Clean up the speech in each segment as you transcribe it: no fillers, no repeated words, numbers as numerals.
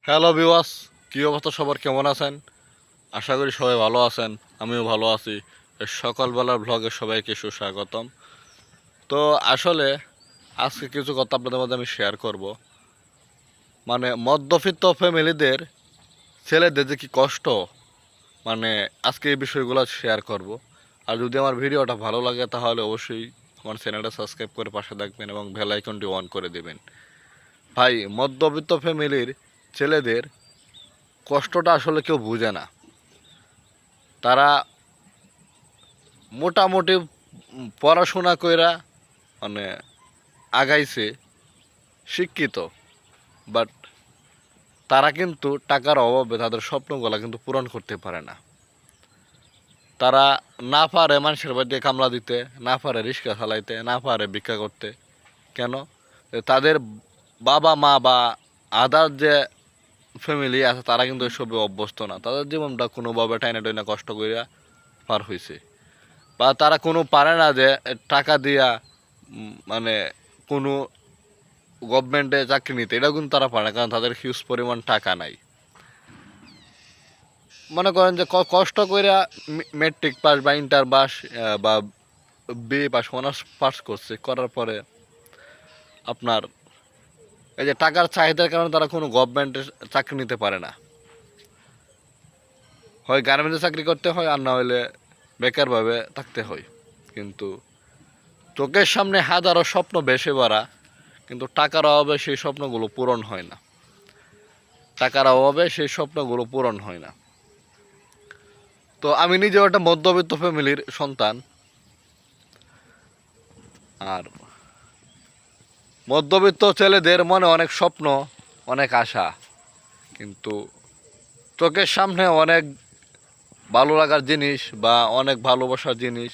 Hello viewers, কী অবস্থা সবার, কেমন আছেন? আশা করি সবাই ভালো আছেন, আমিও ভালো আছি। এই সকালবেলার ব্লগে সবাইকে সুস্বাগতম। তো আসলে আজকে কিছু কথা আপনাদের মধ্যে আমি শেয়ার করব। মানে মধ্যবিত্ত ফ্যামিলিদের ছেলেদের যে কী কষ্ট, মানে আজকে এই বিষয়গুলো শেয়ার করব। আর যদি আমার ভিডিওটা ভালো লাগে তাহলে অবশ্যই আমার চ্যানেলটা সাবস্ক্রাইব করে পাশে থাকবেন এবং বেল আইকনটি অন করে দেবেন। ভাই, মধ্যবিত্ত ফ্যামিলির ছেলেদের কষ্টটা আসলে কেউ বুঝে না। তারা মোটামুটি পড়াশোনা কইরা মানে আগাইছে, শিক্ষিত, বাট তারা কিন্তু টাকার অভাবে তাদের স্বপ্নগুলো কিন্তু পূরণ করতে পারে না। তারা না পারে মানুষের বাড়িতে কামলা দিতে, না পারে রিক্সা চালাইতে, না পারে ভিক্ষা করতে। কেন? তাদের বাবা মা বা আদার যে ফ্যামিলি আছে তারা কিন্তু এসবে অভ্যস্ত না। তাদের জীবনটা কোনোভাবে টাইনা টাইনা কষ্ট করিয়া পার হয়েছে, বা তারা কোনো পারে না যে টাকা দিয়া মানে কোনো গভর্নমেন্টে চাকরি নিতে, এটাও কিন্তু তারা পারে না, কারণ তাদের হিউজ পরিমাণ টাকা নাই। মনে করেন যে কষ্ট করে মেট্রিক পাস বা ইন্টার পাস বা বিএ পাস, অনার্স পাস করছে, করার পরে আপনার এই যে টাকার চাহিদার কারণে তারা কোনো গভর্নমেন্টের চাকরি নিতে পারে না। হয় গার্মেন্টসে চাকরি করতে হয়, আর না হলে বেকারভাবে থাকতে হয়। কিন্তু চোখের সামনে হাজারো স্বপ্ন ভেসে ভরা, কিন্তু টাকার অভাবে সেই স্বপ্নগুলো পূরণ হয় না। টাকার অভাবে সেই স্বপ্নগুলো পূরণ হয় না। তো আমি নিজেও একটা মধ্যবিত্ত ফ্যামিলির সন্তান। আর মধ্যবিত্ত ছেলেদের মনে অনেক স্বপ্ন, অনেক আশা, কিন্তু চোখের সামনে অনেক ভালো লাগার জিনিস বা অনেক ভালোবাসার জিনিস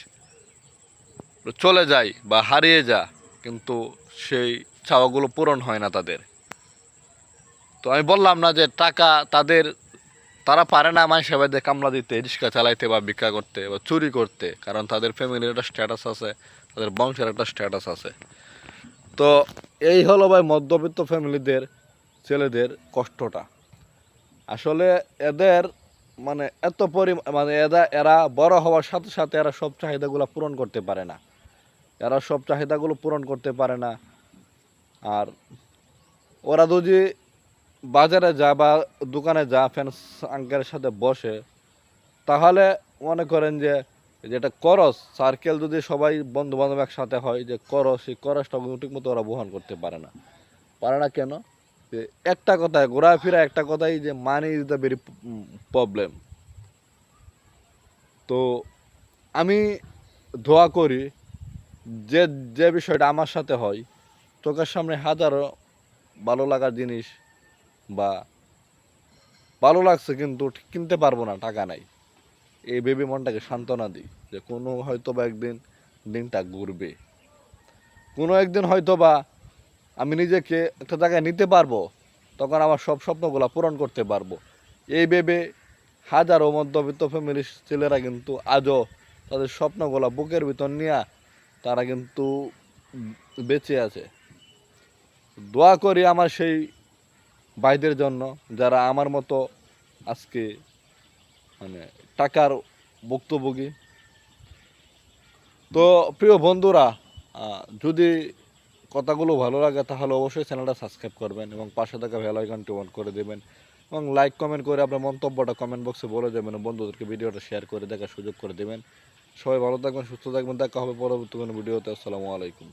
চলে যায় বা হারিয়ে যায়, কিন্তু সেই চাওয়াগুলো পূরণ হয় না তাদের। তো আমি বললাম না যে টাকা তারা পারে না মানুষের বাড়িতে কামলা দিতে, রিক্সা চালাইতে বা ভিক্ষা করতে বা চুরি করতে, কারণ তাদের ফ্যামিলির একটা স্ট্যাটাস আছে, তাদের বংশের একটা স্ট্যাটাস আছে। তো এই হলো ভাই মধ্যবিত্ত ফ্যামিলিদের ছেলেদের কষ্টটা। আসলে এদের মানে এত মানে এরা বড় হওয়ার সাথে সাথে এরা সব চাহিদাগুলো পূরণ করতে পারে না। এরা সব চাহিদাগুলো পূরণ করতে পারে না। আর ওরা যদি বাজারে যা বা দোকানে যা ফ্রেন্ডস আঙ্কেলের সাথে বসে, তাহলে মনে করেন যে যেটা খরচ সার্কেল যদি সবাই বন্ধু বান্ধব একসাথে হয়, যে খরচ, সেই খরচটা ঠিক মতো ওরা বহন করতে পারে না। পারে না কেন? যে একটা কথায় ঘোরাফেরা, একটা কথাই যে money is the very problem. তো আমি দোয়া করি যে যে বিষয়টা আমার সাথে হয়, চোখের সামনে হাজারো ভালো লাগার জিনিস বা ভালো লাগছে কিন্তু কিনতে পারবো না, টাকা নাই, এই ভেবে মনটাকে সান্ত্বনা দিই যে কোনো হয়তো বা একদিন দিনটা ঘুরবে। কোনো একদিন হয়তো বা আমি নিজেকে একটা জায়গায় নিতে পারবো, তখন আমার সব স্বপ্নগুলো পূরণ করতে পারবো। এই ভেবে হাজারো মধ্যবিত্ত ফ্যামিলির ছেলেরা কিন্তু আজও তাদের স্বপ্নগুলো বুকের ভিতর নিয়ে তারা কিন্তু বেঁচে আছে। দোয়া করি আমার সেই ভাইদের জন্য যারা আমার মতো আজকে মানে টাকার ভুক্তভোগী। তো প্রিয় বন্ধুরা, যদি কথাগুলো ভালো লাগে তাহলে অবশ্যই চ্যানেলটা সাবস্ক্রাইব করবেন এবং পাশে থাকা বেল আইকনটি অন করে দেবেন এবং লাইক কমেন্ট করে আপনার মন্তব্যটা কমেন্ট বক্সে বলে দেবেন এবং বন্ধুদেরকে ভিডিওটা শেয়ার করে দেখার সুযোগ করে দেবেন। সবাই ভালো থাকবেন, সুস্থ থাকবেন, দেখা হবে পরবর্তী কোনো ভিডিওতে। আসসালামু আলাইকুম।